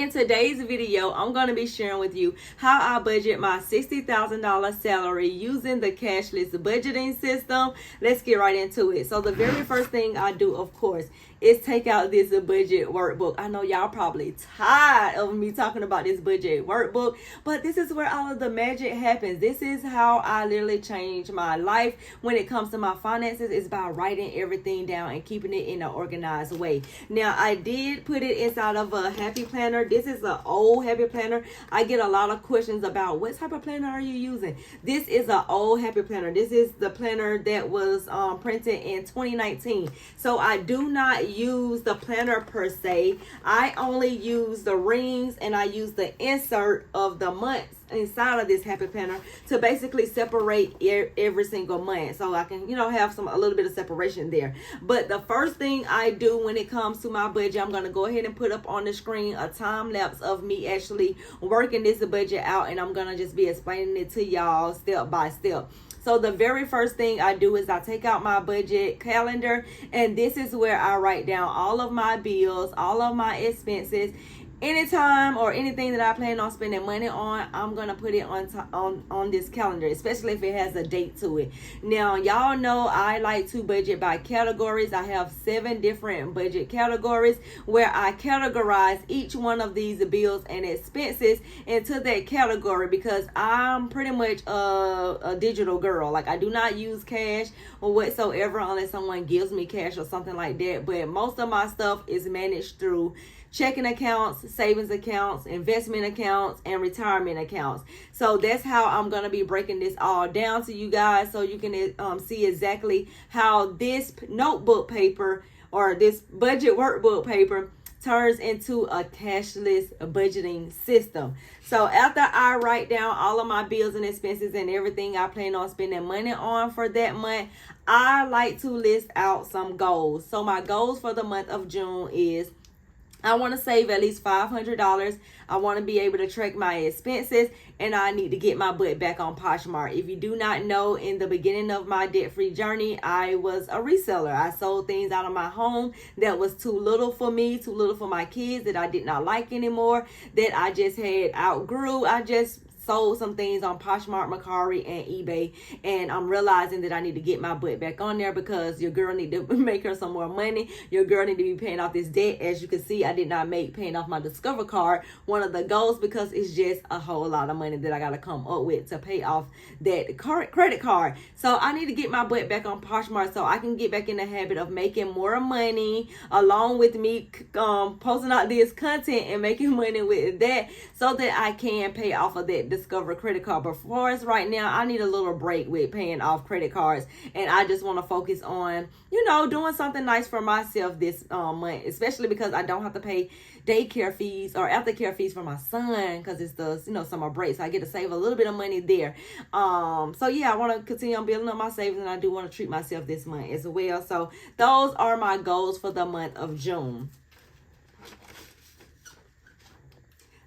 in today's video, I'm going to be sharing with you how I budget my $60,000 salary using the cashless budgeting system. Let's get right into it. So the very first thing I do, of course, is take out this budget workbook. I know y'all probably tired of me talking about this budget workbook, but this is where all of the magic happens. This is how I literally change my life when it comes to my finances, is by writing everything down and keeping it in an organized way. Now, I did put it inside of a happy planner. This is an old happy planner. I get a lot of questions about what type of planner are you using. This is an old happy planner. This is the planner that was printed in 2019. So I do not use the planner per se. I only use the rings and I use the insert of the months inside of this happy planner to basically separate every single month, so I can have a little bit of separation there. But the first thing I do when it comes to my budget, I'm going to go ahead and put up on the screen a time lapse of me actually working this budget out, and I'm going to just be explaining it to y'all step by step. So the very first thing I do is I take out my budget calendar, and this is where I write down all of my bills, all of my expenses. Anytime or anything that I plan on spending money on, I'm gonna put it on this calendar, especially if it has a date to it. Now, y'all know I like to budget by categories. I have 7 different budget categories where I categorize each one of these bills and expenses into that category, because I'm pretty much a digital girl. Like, I do not use cash or whatsoever unless someone gives me cash or something like that. But most of my stuff is managed through checking accounts, savings accounts, investment accounts, and retirement accounts. So that's how I'm going to be breaking this all down to you guys, so you can see exactly how this notebook paper or this budget workbook paper turns into a cashless budgeting system. So after I write down all of my bills and expenses and everything I plan on spending money on for that month, I like to list out some goals. So my goals for the month of June is I want to save at least $500. I want to be able to track my expenses, and I need to get my butt back on Poshmark. If you do not know, in the beginning of my debt-free journey, I was a reseller. I sold things out of my home that was too little for me, too little for my kids, that I did not like anymore, that I just had outgrew. I just sold some things on Poshmark, Mercari, and eBay, and I'm realizing that I need to get my butt back on there, because your girl need to make her some more money. Your girl need to be paying off this debt. As you can see, I did not make paying off my Discover card one of the goals, because it's just a whole lot of money that I got to come up with to pay off that credit card. So I need to get my butt back on Poshmark so I can get back in the habit of making more money, along with me posting out this content and making money with that, so that I can pay off of that Discover credit card. But for us right now, I need a little break with paying off credit cards, and I just want to focus on doing something nice for myself this month, especially because I don't have to pay daycare fees or aftercare fees for my son, because it's the summer break, so I get to save a little bit of money there. So yeah, I want to continue on building up my savings, and I do want to treat myself this month as well. So those are my goals for the month of June.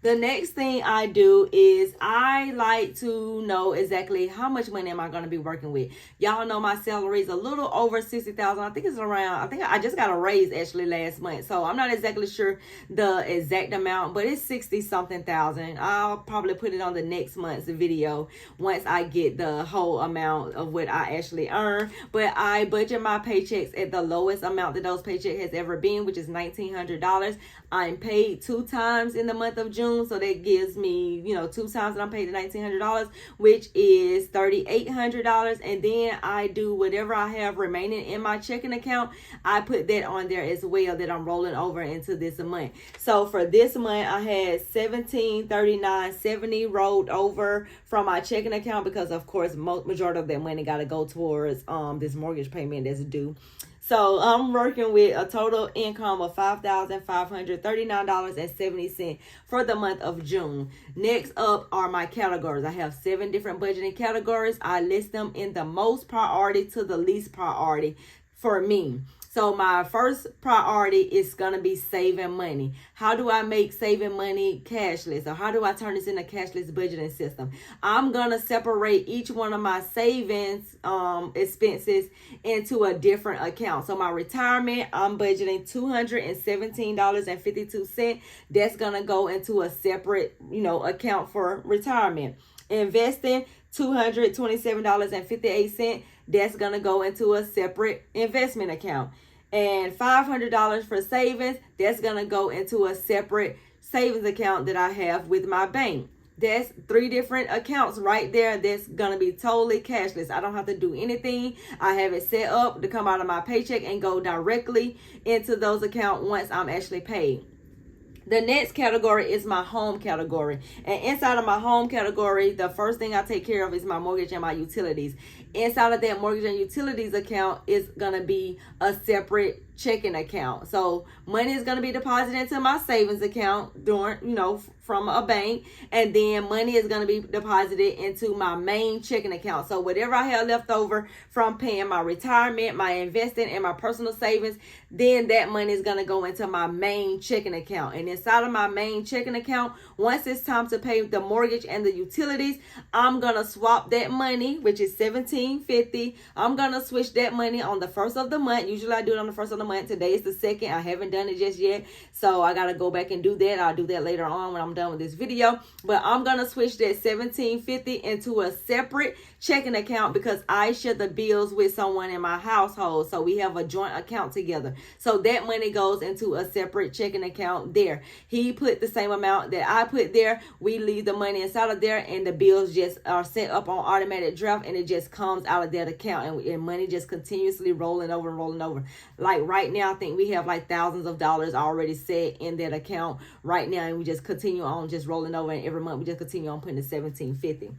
The next thing I do is I like to know exactly how much money am I going to be working with. Y'all know my salary is a little over $60,000. I think it's around, I think I just got a raise actually last month. So I'm not exactly sure the exact amount, but it's 60 something thousand. I'll probably put it on the next month's video once I get the whole amount of what I actually earn. But I budget my paychecks at the lowest amount that those paychecks has ever been, which is $1,900. I'm paid 2 times in the month of June. So that gives me, 2 times that I'm paid $1,900, which is $3,800. And then I do whatever I have remaining in my checking account. I put that on there as well, that I'm rolling over into this month. So for this month, I had $1,739.70 rolled over from my checking account, because of course, majority of that money got to go towards this mortgage payment that's due. So I'm working with a total income of $5,539.70 for the month of June. Next up are my categories. I have 7 different budgeting categories. I list them in the most priority to the least priority for me. So my first priority is going to be saving money. How do I make saving money cashless? Or how do I turn this into a cashless budgeting system? I'm going to separate each one of my savings expenses into a different account. So my retirement, I'm budgeting $217.52. That's going to go into a separate, account for retirement. Investing, $227.58. That's going to go into a separate investment account. And $500 for savings, that's going to go into a separate savings account that I have with my bank. That's 3 different accounts right there. That's going to be totally cashless. I don't have to do anything. I have it set up to come out of my paycheck and go directly into those accounts once I'm actually paid. The next category is my home category. And inside of my home category, the first thing I take care of is my mortgage and my utilities. Inside of that mortgage and utilities account is going to be a separate checking account. So money is going to be deposited into my savings account from a bank, and then money is going to be deposited into my main checking account. So whatever I have left over from paying my retirement, my investing, and my personal savings, then that money is going to go into my main checking account. And inside of my main checking account, once it's time to pay the mortgage and the utilities, I'm going to swap that money, which is $17.50. I'm going to switch that money on the first of the month. Usually I do it on the first of the month. Today is the 2nd. I haven't done it just yet, so I got to go back and do that. I'll do that later on when I'm done with this video. But I'm going to switch that $17.50 into a separate checking account because I share the bills with someone in my household. So we have a joint account together. So that money goes into a separate checking account there. He put the same amount that I put there. We leave the money inside of there, and the bills just are set up on automatic draft, and it just comes out of that account, and money just continuously rolling over and rolling over. Like right now, I think we have like thousands of dollars already set in that account right now, and we just continue on just rolling over, and every month we just continue on putting the $17.50.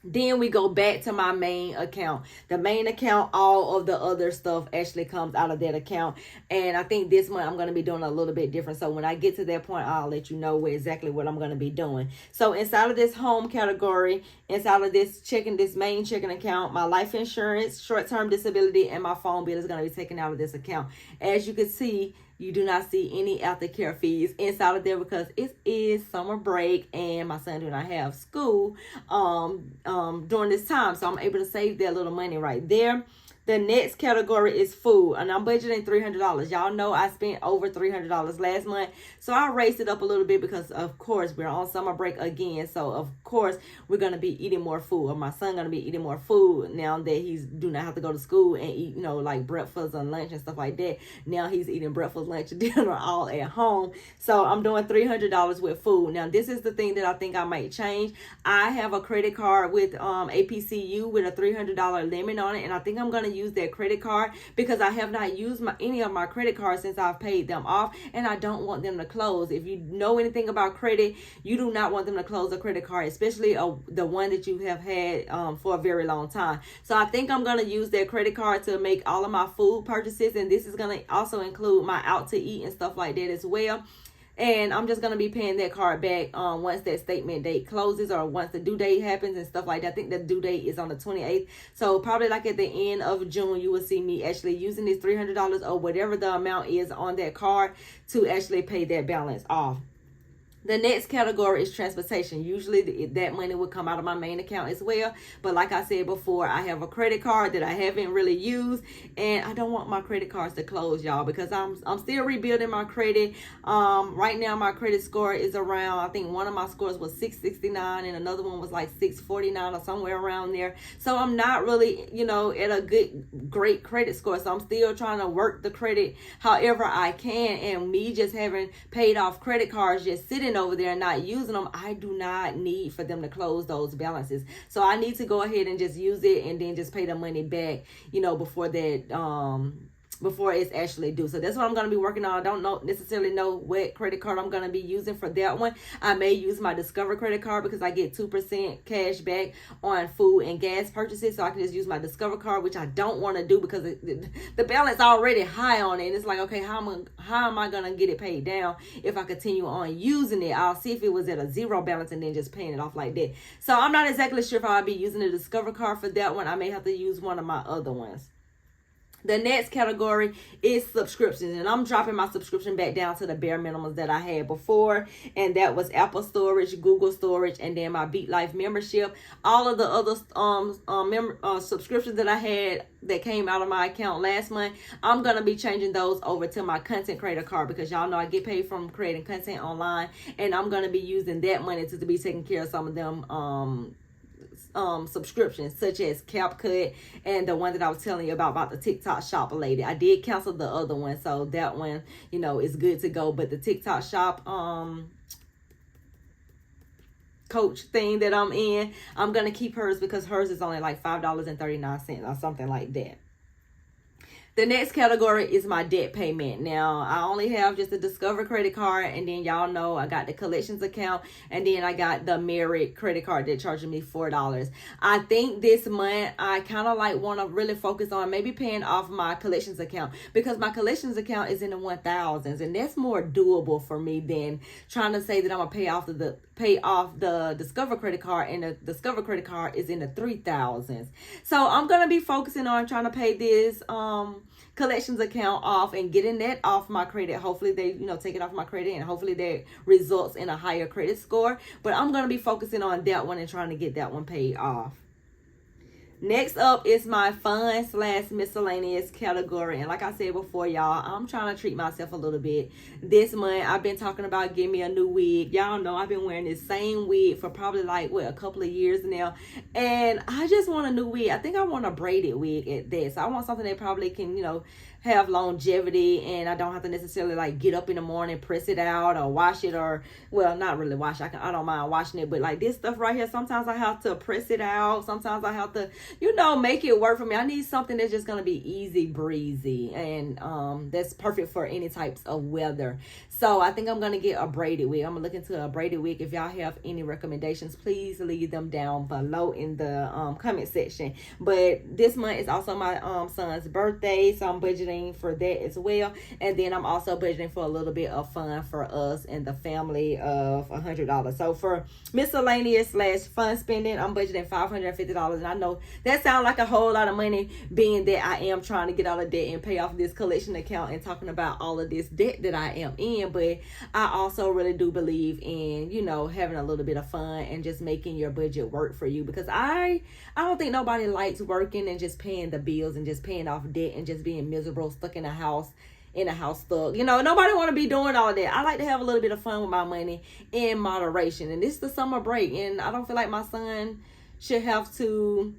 Then we go back to my main account. The main account, all of the other stuff actually comes out of that account. And I think this month I'm going to be doing a little bit different. So when I get to that point, I'll let you know exactly what I'm going to be doing. So inside of this home category, inside of this main checking account, my life insurance, short-term disability, and my phone bill is going to be taken out of this account. As you can see, you do not see any aftercare fees inside of there because it is summer break and my son do not have school during this time. So I'm able to save that little money right there. The next category is food, and I'm budgeting $300. Y'all know I spent over $300 last month, so I raised it up a little bit because, of course, we're on summer break again. So, of course, we're going to be eating more food, or my son going to be eating more food now that he's do not have to go to school and eat, like breakfast and lunch and stuff like that. Now he's eating breakfast, lunch, and dinner all at home. So I'm doing $300 with food. Now, this is the thing that I think I might change. I have a credit card with APCU with a $300 limit on it, and I think I'm going to use that credit card because I have not used any of my credit cards since I've paid them off, and I don't want them to close. If you know anything about credit, you do not want them to close a credit card, especially the one that you have had for a very long time. So I think I'm going to use that credit card to make all of my food purchases, and this is going to also include my out to eat and stuff like that as well. And I'm just going to be paying that card back once that statement date closes or once the due date happens and stuff like that. I think the due date is on the 28th. So probably like at the end of June, you will see me actually using this $300 or whatever the amount is on that card to actually pay that balance off. The next category is transportation. Usually that money would come out of my main account as well. But like I said before, I have a credit card that I haven't really used. And I don't want my credit cards to close, y'all, because I'm still rebuilding my credit. Right now, my credit score is around, I think one of my scores was 669 and another one was like 649 or somewhere around there. So I'm not really, at a great credit score. So I'm still trying to work the credit however I can. And me just having paid off credit cards, just sitting over there and not using them, I do not need for them to close those balances. So I need to go ahead and just use it and then just pay the money back, before that before it's actually due. So that's what I'm going to be working on. I don't necessarily know what credit card I'm going to be using for that one. I may use my Discover credit card because I get 2% cash back on food and gas purchases. So I can just use my Discover card, which I don't want to do because the balance is already high on it. And it's like, okay, how am I going to get it paid down if I continue on using it? I'll see if it was at a zero balance and then just paying it off like that. So I'm not exactly sure if I'll be using the Discover card for that one. I may have to use one of my other ones. The next category is subscriptions, and I'm dropping my subscription back down to the bare minimums that I had before, and that was Apple storage, Google storage, and then my Beat Life membership. All of the other subscriptions that I had that came out of my account last month, I'm gonna be changing those over to my content creator card, because y'all know I get paid from creating content online, and I'm gonna be using that money to be taking care of some of them subscriptions, such as CapCut and the one that I was telling you about the TikTok shop lady. I did cancel the other one, so that one, you know, is good to go. But the TikTok shop coach thing that I'm in, I'm gonna keep hers because hers is only like $5.39 or something like that. The next category is my debt payment. Now, I only have just a Discover credit card, and then y'all know I got the collections account, and then I got the Merit credit card that charging me $4. I think this month I kind of like want to really focus on maybe paying off my collections account, because my collections account is in the 1,000s, and that's more doable for me than trying to say that I'm gonna pay off the Discover credit card, and the Discover credit card is in the 3,000s. So I'm gonna be focusing on trying to pay this collections account off and getting that off my credit. Hopefully they, you know, take it off my credit, and hopefully that results in a higher credit score. But I'm gonna be focusing on that one and trying to get that one paid off. Next up is my fun/miscellaneous category. And like I said before, y'all, I'm trying to treat myself a little bit. This month, I've been talking about getting me a new wig. Y'all know I've been wearing this same wig for probably like, a couple of years now. And I just want a new wig. I think I want a braided wig at this. I want something that probably can, you know, have longevity, and I don't have to necessarily like get up in the morning, press it out, or wash it, or, well, not really wash. I don't mind washing it, but like this stuff right here, sometimes I have to press it out. Sometimes I have to, you know, make it work for me. I need something that's just gonna be easy breezy, and that's perfect for any types of weather. So I think I'm gonna get a braided wig. I'm gonna look into a braided wig. If y'all have any recommendations, please leave them down below in the comment section. But this month is also my son's birthday, so I'm budgeting for that as well. And then I'm also budgeting for a little bit of fun for us and the family of $100. So for miscellaneous/fun spending, I'm budgeting $550. And I know that sounds like a whole lot of money, being that I am trying to get out of debt and pay off this collection account and talking about all of this debt that I am in. But I also really do believe in, you know, having a little bit of fun and just making your budget work for you, because I don't think nobody likes working and just paying the bills and just paying off debt and just being miserable, stuck in a house stuck. You know, nobody want to be doing all that. I like to have a little bit of fun with my money in moderation. And this is the summer break, and I don't feel like my son should have to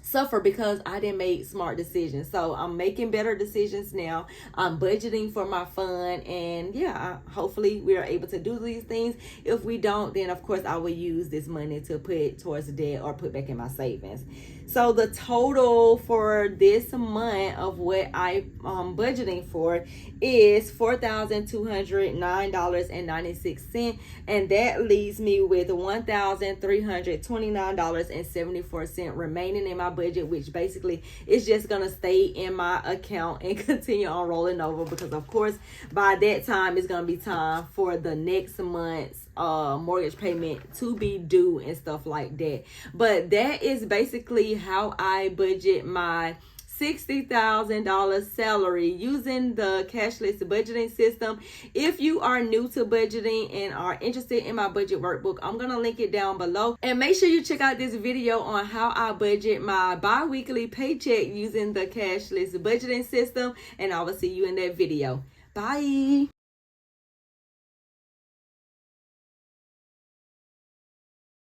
suffer because I didn't make smart decisions. So I'm making better decisions now. I'm budgeting for my fun, and yeah, hopefully we are able to do these things. If we don't, then of course I will use this money to put towards debt or put back in my savings. So the total for this month of what I'm budgeting for is $4,209.96, and that leaves me with $1,329.74 remaining in my budget, which basically is just gonna stay in my account and continue on rolling over, because of course by that time it's gonna be time for the next month's mortgage payment to be due and stuff like that. But that is basically how I budget my $60,000 salary using the Cashless budgeting system. If you are new to budgeting and are interested in my budget workbook, I'm going to link it down below. And make sure you check out this video on how I budget my bi-weekly paycheck using the Cashless budgeting system. And I will see you in that video. Bye.